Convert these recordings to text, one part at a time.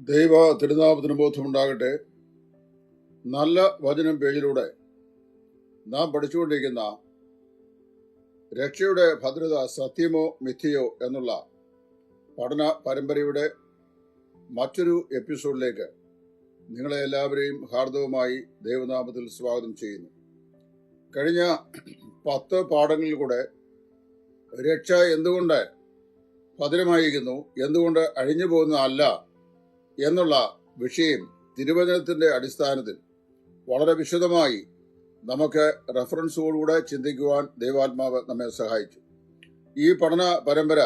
ദൈവ തിരുനാമത്തിന് ബോധമുണ്ടാകട്ടെ. നല്ല വചനം പേജിലൂടെ നാം പഠിച്ചുകൊണ്ടിരിക്കുന്ന രക്ഷയുടെ ഭദ്രത സത്യമോ മിഥ്യയോ എന്നുള്ള പഠന പരമ്പരയുടെ മറ്റൊരു എപ്പിസോഡിലേക്ക് നിങ്ങളെ എല്ലാവരെയും ഹാർദവമായി ദൈവനാമത്തിൽ സ്വാഗതം ചെയ്യുന്നു. കഴിഞ്ഞ 10 പാഠങ്ങളിൽ കൂടെ രക്ഷ എന്തുകൊണ്ട് ഭദ്രമായിരിക്കുന്നു, എന്തുകൊണ്ട് അഴിഞ്ഞു പോകുന്നതല്ല എന്നുള്ള വിഷയം തിരുവചനത്തിന്റെ അടിസ്ഥാനത്തിൽ വളരെ വിശദമായി നമുക്ക് റെഫറൻസോടുകൂടെ ചിന്തിക്കുവാൻ ദൈവാത്മാവ് നമ്മെ സഹായിച്ചു. ഈ പഠന പരമ്പര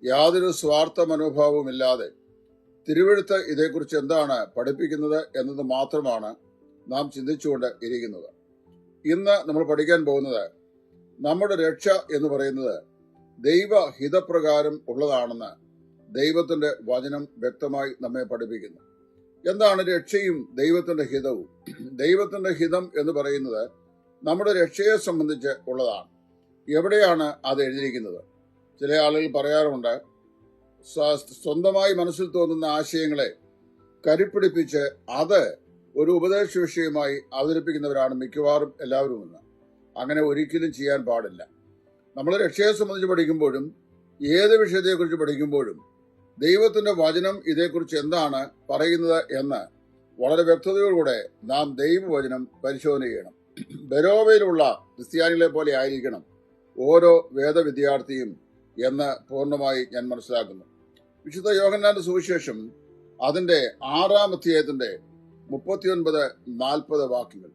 യാതൊരു സ്വാർത്ഥ മനോഭാവവുമില്ലാതെ തിരുവെഴുത്ത് ഇതേക്കുറിച്ച് എന്താണ് പഠിപ്പിക്കുന്നത് എന്നത് മാത്രമാണ് നാം ചിന്തിച്ചുകൊണ്ട് ഇരിക്കുന്നത്. ഇന്ന് നമ്മൾ പഠിക്കാൻ പോകുന്നത് നമ്മുടെ രക്ഷ എന്ന് പറയുന്നത് ദൈവഹിതപ്രകാരം ഉള്ളതാണെന്ന് ദൈവത്തിന്റെ വചനം വ്യക്തമായി നമ്മെ പഠിപ്പിക്കുന്നു. എന്താണ് രക്ഷയും ദൈവത്തിന്റെ ഹിതവും? ദൈവത്തിന്റെ ഹിതം എന്ന് പറയുന്നത് നമ്മുടെ രക്ഷയെ സംബന്ധിച്ച് ഉള്ളതാണ്. എവിടെയാണ് അത് എഴുതിയിരിക്കുന്നത്? ചില ആളുകൾ പറയാറുണ്ട്, സ്വന്തമായി മനസ്സിൽ തോന്നുന്ന ആശയങ്ങളെ കരുപ്പിടിപ്പിച്ച് അത് ഒരു ഉപദേശ വിഷയമായി അവതരിപ്പിക്കുന്നവരാണ് മിക്കവാറും എല്ലാവരും എന്ന്. അങ്ങനെ ഒരിക്കലും ചെയ്യാൻ പാടില്ല. നമ്മൾ രക്ഷയെ സംബന്ധിച്ച് പഠിക്കുമ്പോഴും ഏത് വിഷയത്തെക്കുറിച്ച് പഠിക്കുമ്പോഴും ദൈവത്തിന്റെ വചനം ഇതേക്കുറിച്ച് എന്താണ് പറയുന്നത് എന്ന് വളരെ വ്യക്തതയോടുകൂടെ നാം ദൈവവചനം പരിശോധന ചെയ്യണം. ബെരോവയിലുള്ള ക്രിസ്ത്യാനികളെ പോലെ ആയിരിക്കണം ഓരോ വേദവിദ്യാർത്ഥിയും എന്ന് പൂർണ്ണമായി ഞാൻ മനസ്സിലാക്കുന്നു. വിശുദ്ധ യോഹന്നാന്റെ സുവിശേഷം അതിന്റെ 6-ാം അധ്യായത്തിന്റെ 39-40 വാക്യങ്ങൾ.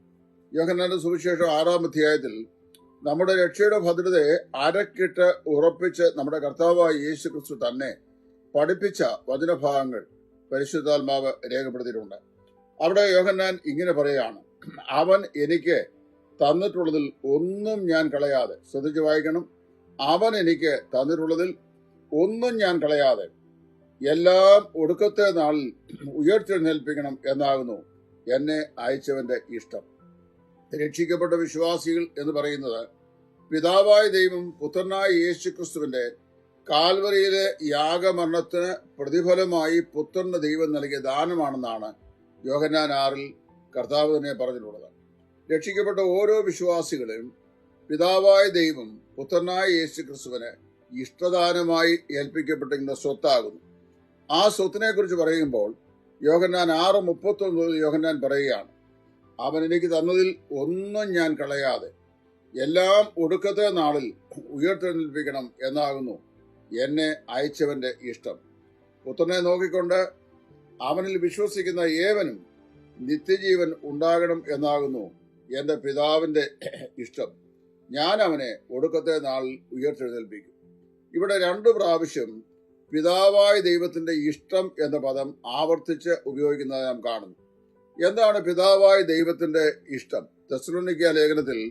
യോഹന്നാന്റെ സുവിശേഷം 6-ാം അധ്യായത്തിൽ നമ്മുടെ രക്ഷയുടെ ഭദ്രതയെ അരക്കിട്ട് ഉറപ്പിച്ച് നമ്മുടെ കർത്താവായ യേശു ക്രിസ്തു തന്നെ പഠിപ്പിച്ച വചനഭാഗങ്ങൾ പരിശുദ്ധാത്മാവ് രേഖപ്പെടുത്തിയിട്ടുണ്ട്. അവിടെ യോഹന്നാൻ ഇങ്ങനെ പറയുകയാണ്, അവൻ എനിക്ക് തന്നിട്ടുള്ളതിൽ ഒന്നും ഞാൻ കളയാതെ, ശ്രദ്ധിച്ച് വായിക്കണം, അവൻ എനിക്ക് തന്നിട്ടുള്ളതിൽ ഒന്നും ഞാൻ കളയാതെ എല്ലാം ഒടുക്കത്തെ നാളിൽ ഉയർത്തെഴുന്നേൽപ്പിക്കണം എന്നാകുന്നു എന്നെ അയച്ചവന്റെ ഇഷ്ടം. രക്ഷിക്കപ്പെട്ട വിശ്വാസികൾ എന്ന് പറയുന്നത് പിതാവായ ദൈവം പുത്രനായ യേശു ക്രിസ്തുവിന്റെ കാൽവരിയിലെ യാഗമരണത്തിന് പ്രതിഫലമായി പുത്രന് ദൈവം നൽകിയ ദാനമാണെന്നാണ് യോഹന്നാൻ 6-ൽ കർത്താവ് തന്നെ പറഞ്ഞിട്ടുള്ളത്. രക്ഷിക്കപ്പെട്ട ഓരോ വിശ്വാസികളും പിതാവായ ദൈവം പുത്രനായ യേശു ക്രിസ്തുവിന് ഇഷ്ടദാനമായി ഏൽപ്പിക്കപ്പെട്ടിരിക്കുന്ന സ്വത്താകുന്നു. ആ സ്വത്തിനെ കുറിച്ച് പറയുമ്പോൾ യോഹന്നാൻ 6:39 യോഹന്നാൻ പറയുകയാണ്, അവൻ എനിക്ക് തന്നതിൽ ഒന്നും ഞാൻ കളയാതെ എല്ലാം ഒടുക്കത്തെ നാളിൽ ഉയർത്തെഴുന്നേൽപ്പിക്കണം എന്നാകുന്നു എന്നെ അയച്ചവന്റെ ഇഷ്ടം. പുത്രനെ നോക്കിക്കൊണ്ട് അവനിൽ വിശ്വസിക്കുന്ന ഏവനും നിത്യജീവൻ ഉണ്ടാകണം എന്നാകുന്നു എന്റെ പിതാവിന്റെ ഇഷ്ടം. ഞാൻ അവനെ ഒടുക്കത്തെ നാളിൽ ഉയർത്തെഴുന്നേൽപ്പിക്കും. ഇവിടെ 2 പ്രാവശ്യം പിതാവായ ദൈവത്തിന്റെ ഇഷ്ടം എന്ന പദം ആവർത്തിച്ച് ഉപയോഗിക്കുന്നത് നാം കാണുന്നു. എന്താണ് പിതാവായ ദൈവത്തിന്റെ ഇഷ്ടം? തെസ്സലോനിക്ക ലേഖനത്തിൽ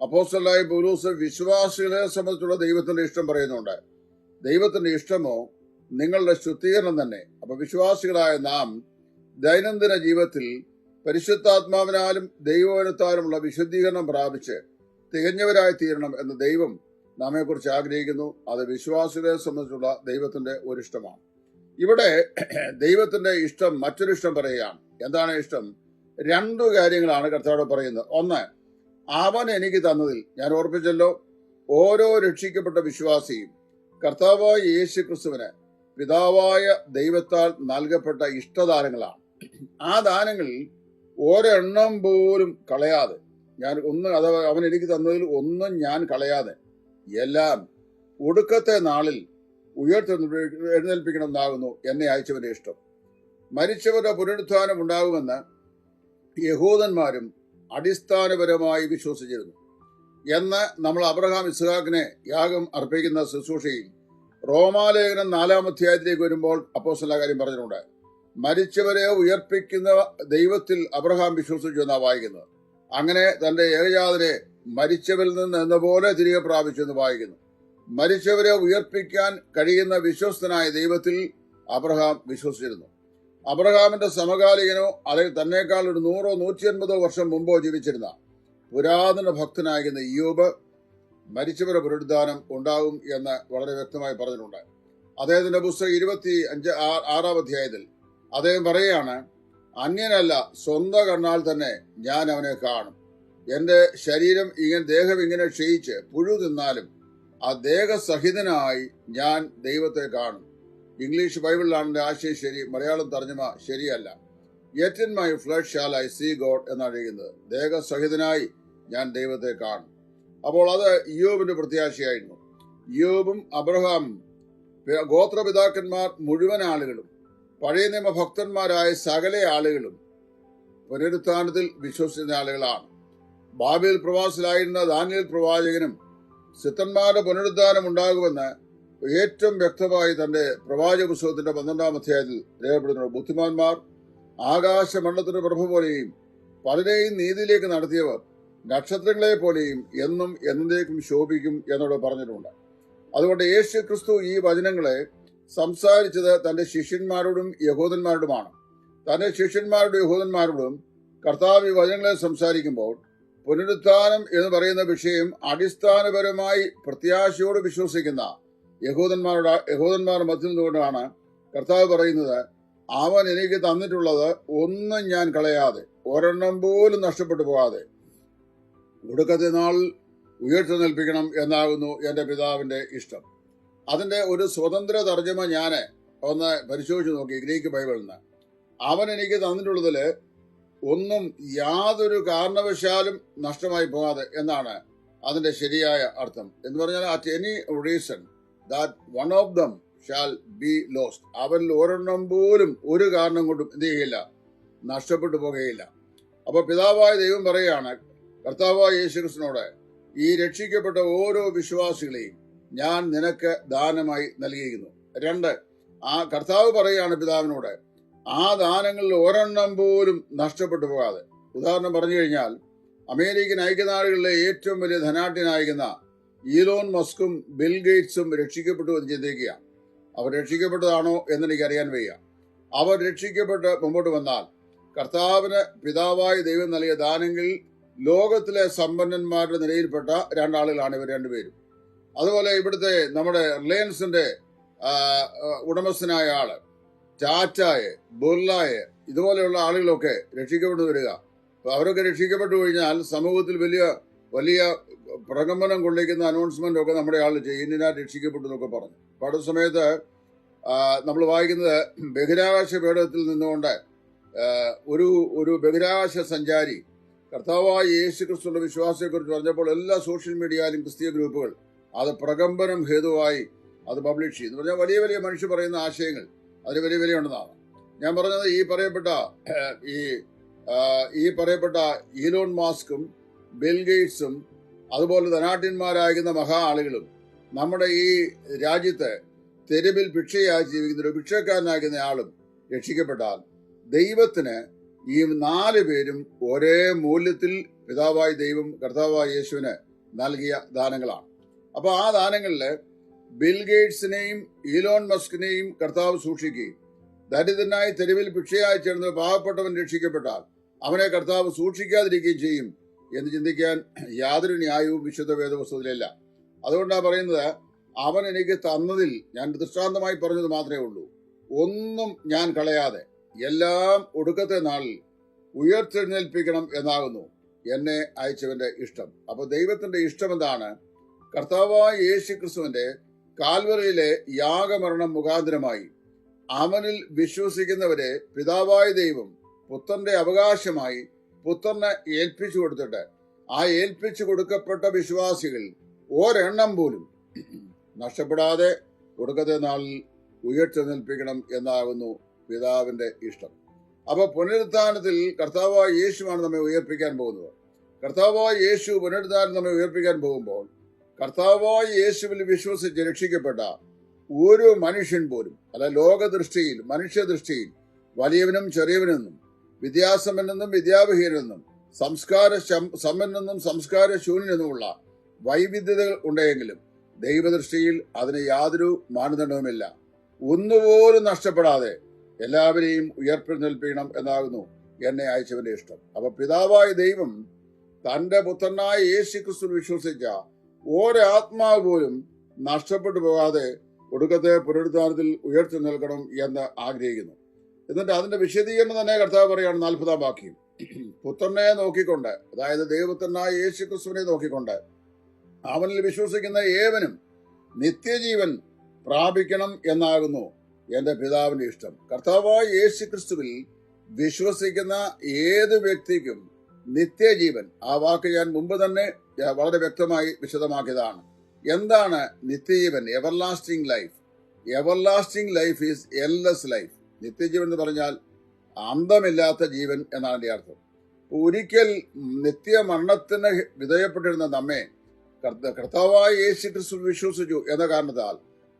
അപ്പോസ്തലനായ പൗലോസ് വിശ്വാസികളെ സംബന്ധിച്ചുള്ള ദൈവത്തിന്റെ ഇഷ്ടം പറയുന്നുണ്ട്. ദൈവത്തിന്റെ ഇഷ്ടമോ നിങ്ങളുടെ ശുദ്ധീകരണം തന്നെ. അപ്പൊ വിശ്വാസികളായ നാം ദൈനംദിന ജീവിതത്തിൽ പരിശുദ്ധാത്മാവിനാലും ദൈവവചനത്താലുമുള്ള വിശുദ്ധീകരണം പ്രാപിച്ച് തികഞ്ഞവരായി തീരണം എന്ന് ദൈവം നമ്മെക്കുറിച്ച് ആഗ്രഹിക്കുന്നു. അത് വിശ്വാസികളെ സംബന്ധിച്ചുള്ള ദൈവത്തിന്റെ ഒരു ഇഷ്ടമാണ്. ഇവിടെ ദൈവത്തിന്റെ ഇഷ്ടം മറ്റൊരു ഇഷ്ടം പറയുകയാണ്. എന്താണ് ഇഷ്ടം? 2 കാര്യങ്ങളാണ് കർത്താവ് പറയുന്നത്. ഒന്ന്, അവൻ എനിക്ക് തന്നതിൽ, ഞാൻ ഓർപ്പിച്ചല്ലോ, ഓരോ രക്ഷിക്കപ്പെട്ട വിശ്വാസിയും കർത്താവായ യേശു ക്രിസ്തുവിന് പിതാവായ ദൈവത്താൽ നൽകപ്പെട്ട ഇഷ്ടദാനങ്ങളാണ്. ആ ദാനങ്ങളിൽ ഒരെണ്ണം പോലും കളയാതെ, അഥവാ അവൻ എനിക്ക് തന്നതിൽ ഒന്നും ഞാൻ കളയാതെ എല്ലാം ഒടുക്കത്തെ നാളിൽ എഴുന്നേൽപ്പിക്കണം എന്നാകുന്നു എന്നെ അയച്ചവന്റെ ഇഷ്ടം. മരിച്ചവരുടെ പുനരുത്ഥാനം ഉണ്ടാകുമെന്ന് യഹൂദന്മാരും അടിസ്ഥാനപരമായി വിശ്വസിച്ചിരുന്നു. എന്ന് നമ്മൾ അബ്രഹാം ഇസ്ഹാക്കിനെ യാഗം അർപ്പിക്കുന്ന ശുശ്രൂഷയിൽ റോമാലേഖനം 4-ാം അധ്യായത്തിലേക്ക് വരുമ്പോൾ അപ്പോസ്തലൻ കാര്യം പറഞ്ഞിട്ടുണ്ട്. മരിച്ചവരെ ഉയർപ്പിക്കുന്ന ദൈവത്തിൽ അബ്രഹാം വിശ്വസിച്ചു എന്നാണ് വായിക്കുന്നത്. അങ്ങനെ തന്റെ ഏകജാതനെ മരിച്ചവരിൽ നിന്ന് എന്ന പോലെ തിരികെ പ്രാപിച്ചു എന്ന് വായിക്കുന്നു. മരിച്ചവരെ ഉയർപ്പിക്കാൻ കഴിയുന്ന വിശ്വസ്തനായ ദൈവത്തിൽ അബ്രഹാം വിശ്വസിച്ചിരുന്നു. അബ്രഹാമിന്റെ സമകാലികനോ അല്ലെങ്കിൽ തന്നേക്കാൾ ഒരു 100-150 വർഷം മുമ്പോ ജീവിച്ചിരുന്ന പുരാതന ഭക്തനായിരുന്ന ഇയ്യോബ് മരിച്ചവരുടെ പുനരുദ്ധാനം ഉണ്ടാകും എന്ന് വളരെ വ്യക്തമായി പറഞ്ഞിട്ടുണ്ട്. അദ്ദേഹത്തിന്റെ പുസ്തകം 26-ാം അധ്യായത്തിൽ അദ്ദേഹം പറയുകയാണ്, അന്യനല്ല, സ്വന്തം കണ്ണാൽ തന്നെ ഞാൻ അവനെ കാണും. എന്റെ ശരീരം ദേഹം ഇങ്ങനെ ക്ഷയിച്ച് പുഴു തിന്നാലും ആ ദേഹസഹിതനായി ഞാൻ ദൈവത്തെ കാണും. ഇംഗ്ലീഷ് ബൈബിളിലാണ് എൻ്റെ ആശയം ശരി, മലയാളം തർജ്ജമ ശരിയല്ല. Yet in my flesh shall I see God എന്നാണ് എഴുതുന്നത്. ദേഹസഹിതനായി ഞാൻ ദൈവത്തെ കാണും. അപ്പോൾ അത് ഇയ്യോബിന്റെ പ്രത്യാശയായിരുന്നു. ഇയ്യോബും അബ്രഹാമും ഗോത്രപിതാക്കന്മാർ മുഴുവൻ ആളുകളും പഴയ നിയമ ഭക്തന്മാരായ സകല ആളുകളും പുനരുത്ഥാനത്തിൽ വിശ്വസിക്കുന്ന ആളുകളാണ്. ബാബേൽ പ്രവാസിലായിരുന്ന ദാനിയേൽ പ്രവാചകനും സിദ്ധന്മാരുടെ പുനരുദ്ധാനം ഉണ്ടാകുമെന്ന് ഏറ്റവും വ്യക്തമായി തന്റെ പ്രവാചക പുസ്തകത്തിന്റെ 12-ാം അധ്യായത്തിൽ രേഖപ്പെടുത്തുന്നു. ബുദ്ധിമാന്മാർ ആകാശമണ്ഡലത്തിന്റെ പ്രഭ പോലെയും പലരെയും നീതിയിലേക്ക് നടത്തിയവർ നക്ഷത്രങ്ങളെ പോലെയും എന്നും എന്നേക്കും ശോഭിക്കും എന്നോട് പറഞ്ഞിട്ടുണ്ട്. അതുകൊണ്ട് യേശു ക്രിസ്തു ഈ വചനങ്ങളെ സംസാരിച്ചത് തന്റെ ശിഷ്യന്മാരോടും യഹൂദന്മാരോടുമാണ്. തന്റെ ശിഷ്യന്മാരോടും യഹൂദന്മാരോടും കർത്താവ് ഈ വചനങ്ങളെ സംസാരിക്കുമ്പോൾ പുനരുത്ഥാനം എന്ന് പറയുന്ന വിഷയം അടിസ്ഥാനപരമായി പ്രത്യാശയോട് വിശ്വസിക്കുന്ന യഹൂദന്മാരുടെ മധ്യത്തിൽ നിന്നുകൊണ്ടാണ് കർത്താവ് പറയുന്നത്, അവൻ എനിക്ക് തന്നിട്ടുള്ളത് ഒന്നും ഞാൻ കളയാതെ, ഒരെണ്ണം പോലും നഷ്ടപ്പെട്ടു പോകാതെ ഒടുക്കത്തെ നാൾ ഉയർത്തെഴുന്നേൽപ്പിക്കണം എന്നാകുന്നു എന്റെ പിതാവിന്റെ ഇഷ്ടം. അതിന്റെ ഒരു സ്വതന്ത്ര തർജ്ജമ ഞാൻ ഒന്ന് പരിശോധിച്ച് നോക്കി ഗ്രീക്ക് ബൈബിളിൽ നിന്ന്. അവൻ എനിക്ക് തന്നിട്ടുള്ളതില് ഒന്നും യാതൊരു കാരണവശാലും നഷ്ടമായി പോകാതെ എന്നാണ് അതിന്റെ ശരിയായ അർത്ഥം. എന്ന് പറഞ്ഞാൽ at any reason that one of them shall be lost. അവരിൽ ഒരെണ്ണം പോലും ഒരു കാരണം കൊണ്ടും എന്ത് ചെയ്യുകയില്ല, നഷ്ടപ്പെട്ടു പോകുകയില്ല. അപ്പൊ പിതാവായ ദൈവം പറയുകയാണ് കർത്താവായ യേശുക്രിസ്തുവിനോട്, ഈ രക്ഷിക്കപ്പെട്ട ഓരോ വിശ്വാസികളെയും ഞാൻ നിനക്ക് ദാനമായി നൽകിയിരിക്കുന്നു. 2, ആ കർത്താവ് പറയുകയാണ് പിതാവിനോട്, ആ ദാനങ്ങളിൽ ഒരെണ്ണം പോലും നഷ്ടപ്പെട്ടു പോകാതെ. ഉദാഹരണം പറഞ്ഞു കഴിഞ്ഞാൽ, അമേരിക്കൻ ഐക്യനാടുകളിലെ ഏറ്റവും വലിയ ധനാഢ്യനായിരിക്കുന്ന ഈലോൺ മസ്കും ബിൽ ഗേറ്റ്സും രക്ഷിക്കപ്പെട്ടു എന്ന് ചിന്തിക്കുക. അവർ രക്ഷിക്കപ്പെട്ടതാണോ എന്നെനിക്ക് അറിയാൻ വയ്യ. അവർ രക്ഷിക്കപ്പെട്ട് മുമ്പോട്ട് വന്നാൽ കർത്താവിന് പിതാവായി ദൈവം നൽകിയ ദാനങ്ങളിൽ ലോകത്തിലെ സമ്പന്നന്മാരുടെ നിലയിൽപ്പെട്ട 2 ആളുകളാണ് ഇവർ രണ്ടുപേരും. അതുപോലെ ഇവിടുത്തെ നമ്മുടെ റിലയൻസിന്റെ ഉടമസ്ഥനായ ആള്, ടാറ്റായെ, ബുർളായെ, ഇതുപോലെയുള്ള ആളുകളൊക്കെ രക്ഷിക്കപ്പെട്ടു വരിക. അവരൊക്കെ രക്ഷിക്കപ്പെട്ടു കഴിഞ്ഞാൽ സമൂഹത്തിൽ വലിയ വലിയ പ്രകമ്പനം കൊള്ളിക്കുന്ന അനൗൺസ്മെന്റ് ഒക്കെ നമ്മുടെ ആൾ ചെയ്യും, ഇന്നിനാ രക്ഷിക്കപ്പെട്ടു എന്നൊക്കെ പറഞ്ഞു. അപ്പൊ അടുത്ത സമയത്ത് നമ്മൾ വായിക്കുന്നത് ബഹിരാകാശ പേടകത്തിൽ നിന്നുകൊണ്ട് ഒരു ബഹിരാകാശ സഞ്ചാരി കർത്താവായ യേശു ക്രിസ്തുവിന്റെ വിശ്വാസത്തെക്കുറിച്ച് പറഞ്ഞപ്പോൾ എല്ലാ സോഷ്യൽ മീഡിയയിലും ക്രിസ്തീയ ഗ്രൂപ്പുകൾ അത് പ്രകമ്പനം ഹേതുവായി അത് പബ്ലിഷ് ചെയ്തു. പറഞ്ഞാൽ വലിയ വലിയ മനുഷ്യർ പറയുന്ന ആശയങ്ങൾ അതിന് വലിയ വിലയുണ്ടെന്നാണ് ഞാൻ പറഞ്ഞത്. ഈ പറയപ്പെട്ട ഈലോൺ മാസ്കും ബിൽ ഗേറ്റ്സും അതുപോലെ ധനാഢ്യന്മാരാകുന്ന മഹാ ആളുകളും നമ്മുടെ ഈ രാജ്യത്ത് തെരുവിൽ ഭിക്ഷയായി ജീവിക്കുന്ന ഒരു ഭിക്ഷക്കാരനാകുന്ന ആളും രക്ഷിക്കപ്പെട്ടാൽ ദൈവത്തിന് ഈ 4 പേരും ഒരേ മൂല്യത്തിൽ പിതാവായ ദൈവം കർത്താവായ യേശുവിന് നൽകിയ ദാനങ്ങളാണ്. അപ്പൊ ആ ദാനങ്ങളില് ബിൽ ഗേറ്റ്സിനെയും ഈലോൺ മസ്കിനെയും കർത്താവ് സൂക്ഷിക്കുകയും ദരിദ്രനായി തെരുവിൽ ഭിക്ഷയായി ചേർന്ന് പാവപ്പെട്ടവൻ രക്ഷിക്കപ്പെട്ടാൽ അവനെ കർത്താവ് സൂക്ഷിക്കാതിരിക്കുകയും ചെയ്യും എന്ന് ചിന്തിക്കാൻ യാതൊരു ന്യായവും വിശുദ്ധ വേദപുസ്തകത്തിലില്ല. അതുകൊണ്ടാണ് പറയുന്നത്, അവൻ എനിക്ക് തന്നതിൽ ഞാൻ ദൃഷ്ടാന്തമായി പറഞ്ഞത് മാത്രമേ ഉള്ളൂ, ഒന്നും ഞാൻ കളയാതെ എല്ലാം ഒടുക്കത്തെ നാളിൽ ഉയർത്തെഴുന്നേൽപ്പിക്കണം എന്നാകുന്നു എന്നെ അയച്ചവന്റെ ഇഷ്ടം. അപ്പൊ ദൈവത്തിന്റെ ഇഷ്ടം എന്താണ്? കർത്താവായ യേശു ക്രിസ്തുവിന്റെ കാൽവറിയിലെ യാഗമരണം മുഖാന്തരമായി അവനിൽ വിശ്വസിക്കുന്നവരെ പിതാവായ ദൈവം പുത്രന്റെ അവകാശമായി പുത്രനെ ഏൽപ്പിച്ചു കൊടുത്തിട്ട് ആ ഏൽപ്പിച്ചു കൊടുക്കപ്പെട്ട വിശ്വാസികൾ ഒരെണ്ണം പോലും നഷ്ടപ്പെടാതെ ഒടുക്കത്തെ നാളിൽ ഉയർത്തെഴുന്നേൽപ്പിക്കണം എന്നാകുന്നു പിതാവിന്റെ ഇഷ്ടം. അപ്പൊ പുനരുത്ഥാനത്തിൽ കർത്താവായ യേശുവാണ് നമ്മെ ഉയർപ്പിക്കാൻ പോകുന്നത്. കർത്താവായ യേശു പുനരുത്ഥാനം നമ്മെ ഉയർപ്പിക്കാൻ പോകുമ്പോൾ കർത്താവായ യേശുവിൽ വിശ്വസിച്ച് രക്ഷിക്കപ്പെട്ട ഒരു മനുഷ്യൻ പോലും, അല്ല ലോകദൃഷ്ടിയിൽ മനുഷ്യദൃഷ്ടിയിൽ വലിയവനും ചെറിയവനെന്നും വിദ്യാസമ്പന്നെന്നും വിദ്യാവിഹീനെന്നും സംസ്കാര സമ്പന്നെന്നും സംസ്കാര ശൂന്യനെന്നുമുള്ള വൈവിധ്യതകൾ ഉണ്ടെങ്കിലും ദൈവദൃഷ്ടിയിൽ അതിന് യാതൊരു മാനദണ്ഡവുമില്ല. ഒന്നുപോലും നഷ്ടപ്പെടാതെ എല്ലാവരെയും ഉയർപ്പിനെൽപ്പിക്കണം എന്നാകുന്നു എന്നെ അയച്ചവന്റെ ഇഷ്ടം. അപ്പൊ പിതാവായ ദൈവം തന്റെ പുത്രനായ യേശു ക്രിസ്തു വിശ്വസിച്ച ഒരാത്മാവ് പോലും നഷ്ടപ്പെട്ടു പോകാതെ ഒടുക്കത്തെ പുനരുദ്ധാനത്തിൽ ഉയർത്തി നിൽക്കണം എന്ന് ആഗ്രഹിക്കുന്നു. എന്നിട്ട് അതിന്റെ വിശദീകരണം തന്നെ കർത്താവ് പറയാണ് 40-ാം വാക്യം. പുത്രനെ നോക്കിക്കൊണ്ട്, അതായത് ദൈവപുത്രനായ യേശു ക്രിസ്തുവിനെ നോക്കിക്കൊണ്ട് അവനിൽ വിശ്വസിക്കുന്ന ഏവനും നിത്യജീവൻ പ്രാപിക്കണം എന്നാകുന്നു എന്റെ പിതാവിന്റെ ഇഷ്ടം. കർത്താവായ യേശു ക്രിസ്തുവിൽ വിശ്വസിക്കുന്ന ഏത് വ്യക്തിക്കും നിത്യജീവൻ, ആ വാക്ക് ഞാൻ മുമ്പ് തന്നെ വളരെ വ്യക്തമായി വിശദമാക്കിയതാണ്. എന്താണ് നിത്യജീവൻ? Everlasting life. Everlasting life is endless life. നിത്യജീവൻ എന്ന് പറഞ്ഞാൽ അന്തമില്ലാത്ത ജീവൻ എന്നാണ് അതിന്റെ അർത്ഥം. ഒരിക്കൽ നിത്യമരണത്തിന് വിധേയപ്പെട്ടിരുന്ന നമ്മെ കർത്താവായ യേശു ക്രിസ്തു വിശ്വസിച്ചു എന്ന കാരണത്താൽ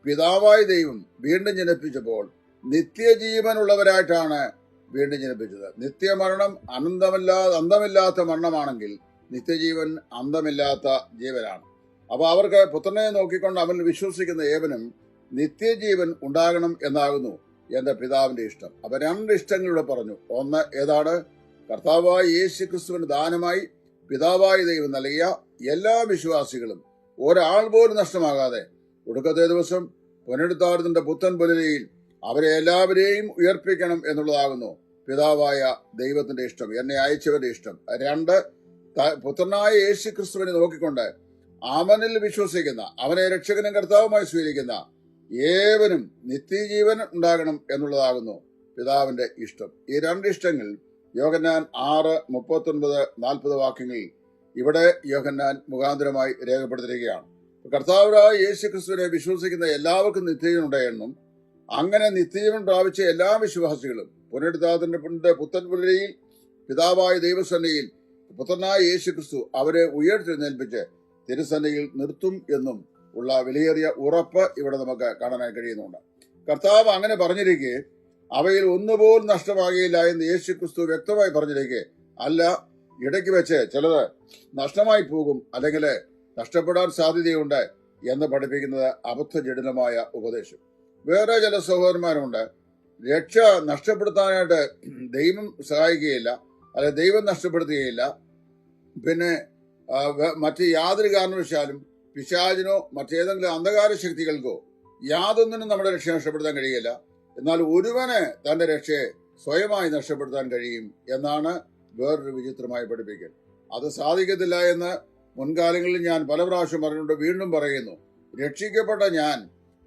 പിതാവായ ദൈവം വീണ്ടും ജനിപ്പിച്ചപ്പോൾ നിത്യജീവനുള്ളവരായിട്ടാണ് വീണ്ടും ജനിപ്പിച്ചത്. നിത്യമരണം അന്തമില്ലാത്ത മരണമാണെങ്കിൽ നിത്യജീവൻ അന്തമില്ലാത്ത ജീവനാണ്. അപ്പൊ അവർക്ക് പുത്രനെ നോക്കിക്കൊണ്ട് അവനിൽ വിശ്വസിക്കുന്ന ഏവനും നിത്യജീവൻ ഉണ്ടാകണം എന്നാകുന്നു എന്റെ പിതാവിന്റെ ഇഷ്ടം. അപ്പൊ 2 ഇഷ്ടങ്ങളിലൂടെ പറഞ്ഞു. ഒന്ന് ഏതാണ്? കർത്താവായ യേശു ക്രിസ്തുവിന് ദാനമായി പിതാവായ ദൈവം നൽകിയ എല്ലാ വിശ്വാസികളും ഒരാൾ പോലും നഷ്ടമാകാതെ ഒടുക്കത്തെ ദിവസം പുനരുദ്ധാനത്തിന്റെ പുത്തൻ പുലരിയിൽ അവരെ എല്ലാവരെയും ഉയർപ്പിക്കണം എന്നുള്ളതാകുന്നു പിതാവായ ദൈവത്തിന്റെ ഇഷ്ടം, എന്നെ അയച്ചവരുടെ ഇഷ്ടം. 2, പുത്രനായ യേശു ക്രിസ്തുവിനെ നോക്കിക്കൊണ്ട് അവനിൽ വിശ്വസിക്കുന്ന, അവനെ രക്ഷകനും കർത്താവുമായി സ്വീകരിക്കുന്ന ഏവനും നിത്യജീവൻ ഉണ്ടാകണം എന്നുള്ളതാകുന്നു പിതാവിന്റെ ഇഷ്ടം. ഈ 2 ഇഷ്ടങ്ങൾ യോഹന്നാൻ 6:39-40 വാക്യങ്ങളിൽ ഇവിടെ യോഹന്നാൻ മുഖാന്തരമായി രേഖപ്പെടുത്തിയിരിക്കുകയാണ്. കർത്താവായ യേശു ക്രിസ്തുവിനെ വിശ്വസിക്കുന്ന എല്ലാവർക്കും നിത്യജീവൻ ഉണ്ടായെന്നും അങ്ങനെ നിത്യജീവൻ പ്രാപിച്ച എല്ലാ വിശ്വാസികളും പുനരുദ്ധാനത്തിന്റെ പുത്തൻ പുലരിയിൽ പിതാവായ ദൈവസന്നിധിയിൽ പുത്രനായ യേശു ക്രിസ്തു അവരെ ഉയർത്തെഴുന്നേൽപ്പിച്ച് തിരുസന്നിധിയിൽ നിർത്തും എന്നും ഉള്ള വിലയേറിയ ഉറപ്പ് ഇവിടെ നമുക്ക് കാണാനായി കഴിയുന്നുണ്ട്. കർത്താവ് അങ്ങനെ പറഞ്ഞിരിക്കെ അവയിൽ ഒന്നുപോലും നഷ്ടമാകുകയില്ല എന്ന് യേശു ക്രിസ്തു വ്യക്തമായി പറഞ്ഞിരിക്കെ, അല്ല ഇടയ്ക്ക് വെച്ച് ചിലത് നഷ്ടമായി പോകും അല്ലെങ്കിൽ നഷ്ടപ്പെടാൻ സാധ്യതയുണ്ട് എന്ന് പഠിപ്പിക്കുന്നത് അബദ്ധജടിലമായ ഉപദേശം. വേറെ ചില സഹോദരന്മാരുണ്ട്, രക്ഷ നഷ്ടപ്പെടുത്താനായിട്ട് ദൈവം സഹായിക്കുകയില്ല, അല്ലെ ദൈവം നഷ്ടപ്പെടുത്തുകയില്ല, പിന്നെ മറ്റ് യാതൊരു കാരണവശാലും പിശാചിനോ മറ്റേതെങ്കിലും അന്ധകാര ശക്തികൾക്കോ യാതൊന്നിനും നമ്മുടെ രക്ഷ നഷ്ടപ്പെടുത്താൻ കഴിയില്ല, എന്നാൽ ഒരുവന് തന്റെ രക്ഷയെ സ്വയമായി നഷ്ടപ്പെടുത്താൻ കഴിയും എന്നാണ് വേറൊരു വിചിത്രമായി പഠിപ്പിക്കൽ. അത് സാധിക്കത്തില്ല എന്ന് മുൻകാലങ്ങളിൽ ഞാൻ പല പ്രാവശ്യം പറഞ്ഞുകൊണ്ട് വീണ്ടും പറയുന്നു. രക്ഷിക്കപ്പെട്ട ഞാൻ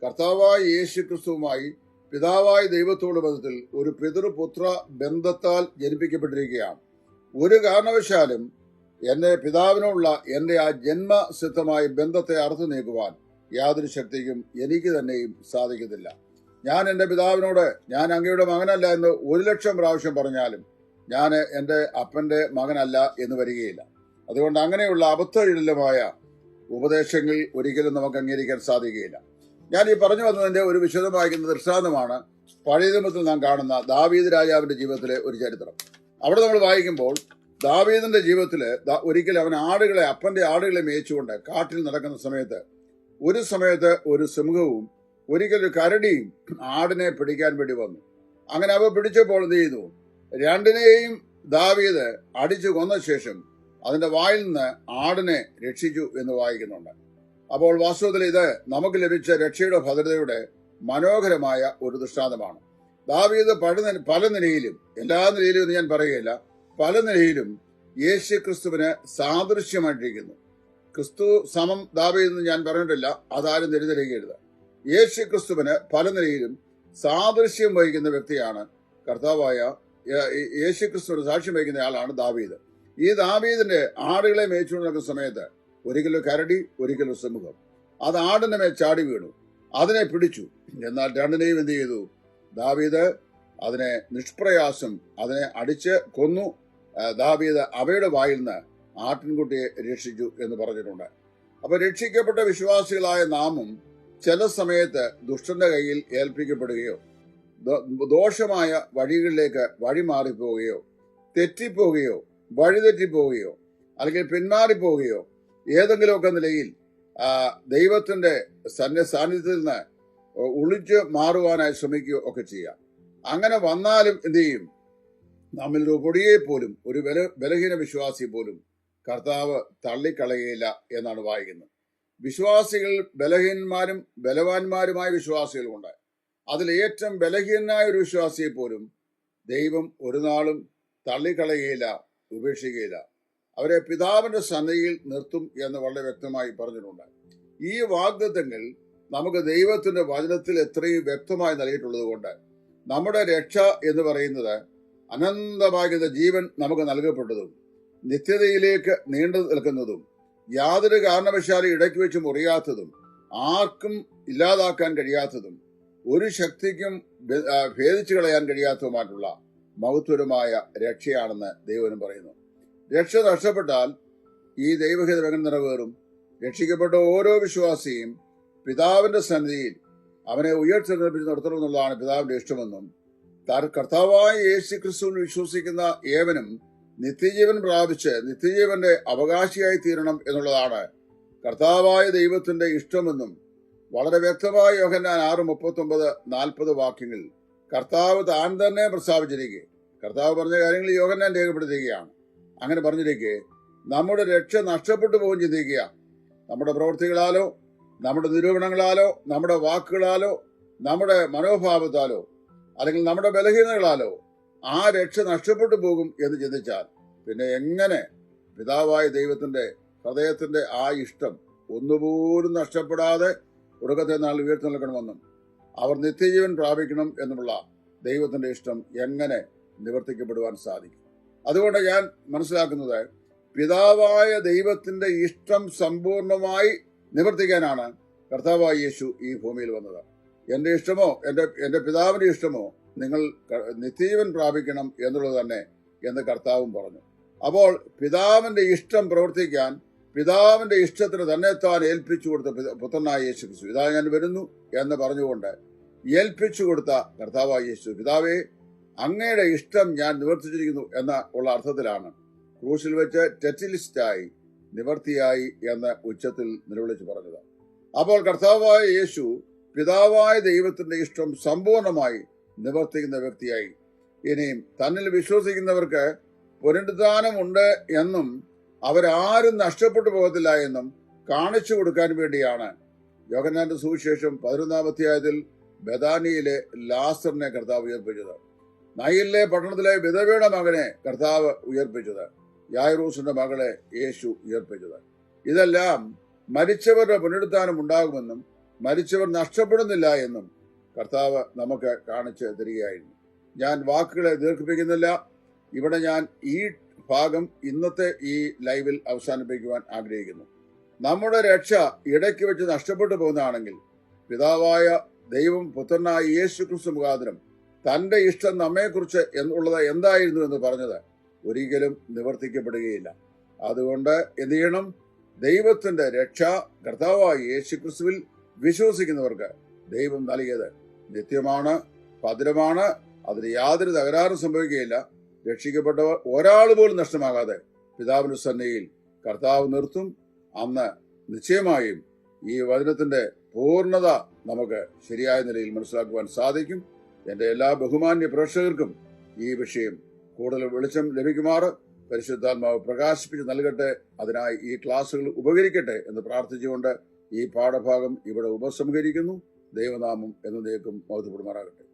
കർത്താവായ യേശു ക്രിസ്തുവുമായി പിതാവായ ദൈവത്തോട് ബന്ധത്തിൽ ഒരു പിതൃപുത്ര ബന്ധത്താൽ ജനിപ്പിക്കപ്പെട്ടിരിക്കുകയാണ്. ഒരു കാരണവശാലും എന്റെ പിതാവിനോടുള്ള എന്റെ ആ ജന്മസിദ്ധമായ ബന്ധത്തെ അറുത്തു നീക്കുവാൻ യാതൊരു ശക്തിക്കും എനിക്ക് തന്നെയും സാധിക്കത്തില്ല. ഞാൻ എന്റെ പിതാവിനോട് ഞാൻ അങ്ങയുടെ മകനല്ല എന്ന് 1,00,000 പ്രാവശ്യം പറഞ്ഞാലും ഞാൻ എന്റെ അപ്പന്റെ മകനല്ല എന്ന് വരികയില്ല. അതുകൊണ്ട് അങ്ങനെയുള്ള അബദ്ധജടിലമായ ഉപദേശങ്ങൾ ഒരിക്കലും നമുക്ക് അംഗീകരിക്കാൻ സാധിക്കുകയില്ല. ഞാൻ ഈ പറഞ്ഞു വന്നതിന്റെ ഒരു വിശദമായിരിക്കുന്ന ദൃഷ്ടാന്തമാണ് പഴയ നിയമത്തിൽ നാം കാണുന്ന ദാവീദ് രാജാവിന്റെ ജീവിതത്തിലെ ഒരു ചരിത്രം. അവിടെ നമ്മൾ വായിക്കുമ്പോൾ ദാവീദിന്റെ ജീവിതത്തില് ഒരിക്കൽ അവൻ അപ്പന്റെ ആടുകളെ മേയിച്ചുകൊണ്ട് കാട്ടിൽ നടക്കുന്ന സമയത്ത് ഒരു സിംഹവും ഒരിക്കലൊരു കരടിയും ആടിനെ പിടിക്കാൻ വേണ്ടി വന്നു. അങ്ങനെ അവ പിടിച്ചപ്പോൾ എന്ത് ചെയ്തു? 2നെയും ദാവീദ് അടിച്ചു കൊന്ന ശേഷം അതിന്റെ വായിൽ നിന്ന് ആടിനെ രക്ഷിച്ചു എന്ന് വായിക്കുന്നുണ്ട്. അപ്പോൾ വാസ്തവത്തിൽ ഇത് നമുക്ക് ലഭിച്ച രക്ഷയുടെ ഭദ്രതയുടെ മനോഹരമായ ഒരു ദൃഷ്ടാന്തമാണ്. ദാവീദ് പല നിലയിലും, എല്ലാ നിലയിലും എന്ന് ഞാൻ പറയുകയില്ല, പല നിലയിലും യേശു ക്രിസ്തുവിന് സാദൃശ്യമായിട്ടിരിക്കുന്നു. ക്രിസ്തു സമം ദാവീദ് എന്ന് ഞാൻ പറഞ്ഞിട്ടില്ല, അതാരും തെറ്റിദ്ധരിക്കരുത്. യേശു ക്രിസ്തുവിന് പല നിലയിലും സാദൃശ്യം വഹിക്കുന്ന വ്യക്തിയാണ് കർത്താവായ യേശു ക്രിസ്തുവിന് സാക്ഷ്യം വഹിക്കുന്ന ആളാണ് ദാവീദ്. ഈ ദാവീദിന്റെ ആടുകളെ മേയിച്ചുകൊണ്ട് നടക്കുന്ന സമയത്ത് ഒരിക്കലും കരടി, ഒരിക്കലും സിംഹം അത് ആടിന്റെ മേൽ ചാടി വീണു, അതിനെ പിടിച്ചു. എന്നാൽ 2നെയും എന്ത് ചെയ്തു? ദാവീദ് അതിനെ നിഷ്പ്രയാസം അതിനെ അടിച്ച് കൊന്നു. ദാവീദ് അവയുടെ വായിൽ നിന്ന് ആട്ടിൻകുട്ടിയെ രക്ഷിച്ചു എന്ന് പറഞ്ഞിട്ടുണ്ട്. അപ്പൊ രക്ഷിക്കപ്പെട്ട വിശ്വാസികളായ നാമും ചില സമയത്ത് ദുഷ്ടന്റെ കയ്യിൽ ഏൽപ്പിക്കപ്പെടുകയോ ദോഷമായ വഴികളിലേക്ക് വഴിമാറിപ്പോവുകയോ തെറ്റിപ്പോവുകയോ വഴിതെറ്റിപ്പോവുകയോ അല്ലെങ്കിൽ പിന്മാറിപ്പോവുകയോ ഏതെങ്കിലുമൊക്കെ നിലയിൽ ദൈവത്തിന്റെ സാന്നിധ്യത്തിൽ നിന്ന് ഒളിച്ചു മാറുവാനായി ശ്രമിക്കുകയോ ഒക്കെ ചെയ്യാം. അങ്ങനെ വന്നാലും എന്ത് ചെയ്യും? നമ്മിൽ ഒരു പൊടിയെ പോലും, ഒരു ബലഹീന വിശ്വാസി പോലും കർത്താവ് തള്ളിക്കളയുകയില്ല എന്നാണ് വായിക്കുന്നത്. വിശ്വാസികൾ ബലവാന്മാരുമായ വിശ്വാസികളുണ്ട്. അതിൽ ഏറ്റവും ബലഹീനനായ ഒരു വിശ്വാസിയെ പോലും ദൈവം ഒരു നാളും തള്ളിക്കളയുകയില്ല, ഉപേക്ഷിക്കുകയില്ല. അവരെ പിതാവിന്റെ സന്നിധിയിൽ നിർത്തും എന്ന് വളരെ വ്യക്തമായി പറഞ്ഞിട്ടുണ്ട്. ഈ വാഗ്ദത്തങ്ങൾ നമുക്ക് ദൈവത്തിന്റെ വചനത്തിൽ എത്രയും വ്യക്തമായി നൽകിയിട്ടുള്ളത് കൊണ്ട് നമ്മുടെ രക്ഷ എന്ന് പറയുന്നത് അനന്തമാകുന്ന ജീവൻ നമുക്ക് നൽകപ്പെട്ടതും നിത്യതയിലേക്ക് നീണ്ടു നിൽക്കുന്നതും യാതൊരു കാരണവശാലും ഇടയ്ക്ക് വെച്ച് മുറിയാത്തതും ആർക്കും ഇല്ലാതാക്കാൻ കഴിയാത്തതും ഒരു ശക്തിക്കും ഭേദിച്ചു കളയാൻ കഴിയാത്തതുമായിട്ടുള്ള മഹത്വരമായ രക്ഷയാണെന്ന് ദൈവം പറയുന്നു. രക്ഷ നഷ്ടപ്പെട്ടാൽ ഈ ദൈവഹിതം എങ്ങനെ നിറവേറും? രക്ഷിക്കപ്പെട്ട ഓരോ വിശ്വാസിയും പിതാവിന്റെ സന്നിധിയിൽ അവനെ ഉയർത്തെഴുന്നേൽപ്പിച്ച് നിർത്തണമെന്നുള്ളതാണ് പിതാവിന്റെ ഇഷ്ടമെന്നും കർത്താവായ യേശു ക്രിസ്തുവിൽ വിശ്വസിക്കുന്ന ഏവനും നിത്യജീവൻ പ്രാപിച്ച് നിത്യജീവന്റെ അവകാശിയായി തീരണം എന്നുള്ളതാണ് കർത്താവായ ദൈവത്തിന്റെ ഇഷ്ടമെന്നും വളരെ വ്യക്തമായ യോഹന്നാൻ 6:39-40 വാക്യങ്ങൾ കർത്താവ് താൻ തന്നെ പ്രസ്താവിച്ചിരിക്കെ, കർത്താവ് പറഞ്ഞ കാര്യങ്ങൾ യോഹന്നാൻ രേഖപ്പെടുത്തുകയാണ്. അങ്ങനെ പറഞ്ഞിരിക്കെ നമ്മുടെ രക്ഷ നഷ്ടപ്പെട്ടു പോകും ചിന്തിക്കുക. നമ്മുടെ പ്രവൃത്തികളാലോ, നമ്മുടെ നിരൂപണങ്ങളാലോ, നമ്മുടെ വാക്കുകളാലോ, നമ്മുടെ മനോഭാവത്താലോ, അല്ലെങ്കിൽ നമ്മുടെ ബലഹീനതകളാലോ ആ രക്ഷ നഷ്ടപ്പെട്ടു പോകും എന്ന് ചിന്തിച്ചാൽ പിന്നെ എങ്ങനെ പിതാവായ ദൈവത്തിന്റെ ഹൃദയത്തിന്റെ ആ ഇഷ്ടം ഒന്നുപോലും നഷ്ടപ്പെടാതെ ഒടുക്കത്തെ നാൾ ഉയർത്തി നിൽക്കണമെന്നും അവർ നിത്യജീവൻ പ്രാപിക്കണം എന്നുള്ള ദൈവത്തിന്റെ ഇഷ്ടം എങ്ങനെ നിവർത്തിക്കപ്പെടുവാൻ സാധിക്കും? അതുകൊണ്ട് ഞാൻ മനസ്സിലാക്കുന്നത് പിതാവായ ദൈവത്തിന്റെ ഇഷ്ടം സമ്പൂർണമായി നിവർത്തിക്കാനാണ് കർത്താവായ യേശു ഈ ഭൂമിയിൽ വന്നത്. എന്റെ ഇഷ്ടമോ എന്റെ പിതാവിന്റെ ഇഷ്ടമോ നിങ്ങൾ നിത്യജീവൻ പ്രാപിക്കണം എന്നുള്ളത് തന്നെ എന്ന് കർത്താവും പറഞ്ഞു. അപ്പോൾ പിതാവിന്റെ ഇഷ്ടം പ്രവർത്തിക്കാൻ പിതാവിന്റെ ഇഷ്ടത്തിന് തന്നെത്താൻ ഏൽപ്പിച്ചു കൊടുത്ത പുത്രനായ യേശു ക്രിസ്തു, ഇതാ ഞാൻ വരുന്നു എന്ന് പറഞ്ഞുകൊണ്ട് ഏൽപ്പിച്ചു കൊടുത്ത കർത്താവായ യേശു, പിതാവേ അങ്ങയുടെ ഇഷ്ടം ഞാൻ നിവർത്തിച്ചിരിക്കുന്നു എന്ന ഉള്ള അർത്ഥത്തിലാണ് ക്രൂശിൽ വെച്ച് ടെറ്റിലിസ്റ്റായി നിവർത്തിയായി എന്ന് ഉച്ചത്തിൽ നിലവിളിച്ച് പറഞ്ഞത്. അപ്പോൾ കർത്താവായ യേശു പിതാവായ ദൈവത്തിന്റെ ഇഷ്ടം സമ്പൂർണമായി നിവർത്തിക്കുന്ന വ്യക്തിയായി. ഇനിയും തന്നിൽ വിശ്വസിക്കുന്നവർക്ക് പുനരുദ്ധാനമുണ്ട് എന്നും അവരാരും നഷ്ടപ്പെട്ടു പോകത്തില്ല എന്നും കാണിച്ചു കൊടുക്കാൻ വേണ്ടിയാണ് യോഹന്നാന്റെ സുവിശേഷം 11-ാം അധ്യായത്തിൽ ബഥാനിയിലെ ലാസറിനെ കർത്താവ് ഉയർപ്പിച്ചത്. നയിലിലെ പട്ടണത്തിലെ വിധവയുടെ മകനെ കർത്താവ് ഉയർപ്പിച്ചത്. യായിറൂസിന്റെ മകളെ യേശു ഉയർപ്പിച്ചത്. ഇതെല്ലാം മരിച്ചവരുടെ പുനരുദ്ധാനം ഉണ്ടാകുമെന്നും മരിച്ചവർ നഷ്ടപ്പെടുന്നില്ല എന്നും കർത്താവ് നമുക്ക് കാണിച്ച് തരികയായിരുന്നു. ഞാൻ വാക്കുകളെ ദീർഘിപ്പിക്കുന്നില്ല. ഇവിടെ ഞാൻ ഈ ഭാഗം ഇന്നത്തെ ഈ ലൈവിൽ അവസാനിപ്പിക്കുവാൻ ആഗ്രഹിക്കുന്നു. നമ്മുടെ രക്ഷ ഇടയ്ക്ക് വെച്ച് നഷ്ടപ്പെട്ടു പോകുന്നതാണെങ്കിൽ പിതാവായ ദൈവം പുത്രനായ യേശു ക്രിസ്തു മുഖാന്തരം തന്റെ ഇഷ്ടം നമ്മെക്കുറിച്ച് എന്നുള്ളത് എന്തായിരുന്നു എന്ന് പറഞ്ഞത് ഒരിക്കലും നിവർത്തിക്കപ്പെടുകയില്ല. അതുകൊണ്ട് എന്ത് ചെയ്യണം? ദൈവത്തിന്റെ രക്ഷ കർത്താവായ യേശു ക്രിസ്തുവിൽ വിശ്വസിക്കുന്നവർക്ക് ദൈവം നൽകിയത് നിത്യമാണ്, ഭദ്രമാണ്, അതിന് യാതൊരു തകരാറും സംഭവിക്കുകയില്ല. രക്ഷിക്കപ്പെട്ടവർ ഒരാൾ പോലും നഷ്ടമാകാതെ പിതാവിന്റെ സന്നിധിയിൽ കർത്താവ് നിർത്തും. അന്ന് നിശ്ചയമായും ഈ വചനത്തിന്റെ പൂർണ്ണത നമുക്ക് ശരിയായ നിലയിൽ മനസ്സിലാക്കുവാൻ സാധിക്കും. എന്റെ എല്ലാ ബഹുമാന്യ പ്രേക്ഷകർക്കും ഈ വിഷയം കൂടുതൽ വെളിച്ചം ലഭിക്കുമാറ് പരിശുദ്ധാത്മാവ് പ്രകാശിപ്പിച്ച് നൽകട്ടെ. അതിനായി ഈ ക്ലാസ്സുകൾ ഉപകരിക്കട്ടെ എന്ന് പ്രാർത്ഥിച്ചുകൊണ്ട് ഈ പാഠഭാഗം ഇവിടെ ഉപസംഹരിക്കുന്നു. ദൈവനാമം എന്നേക്കും മഹത്വപ്പെടുമാറാകട്ടെ.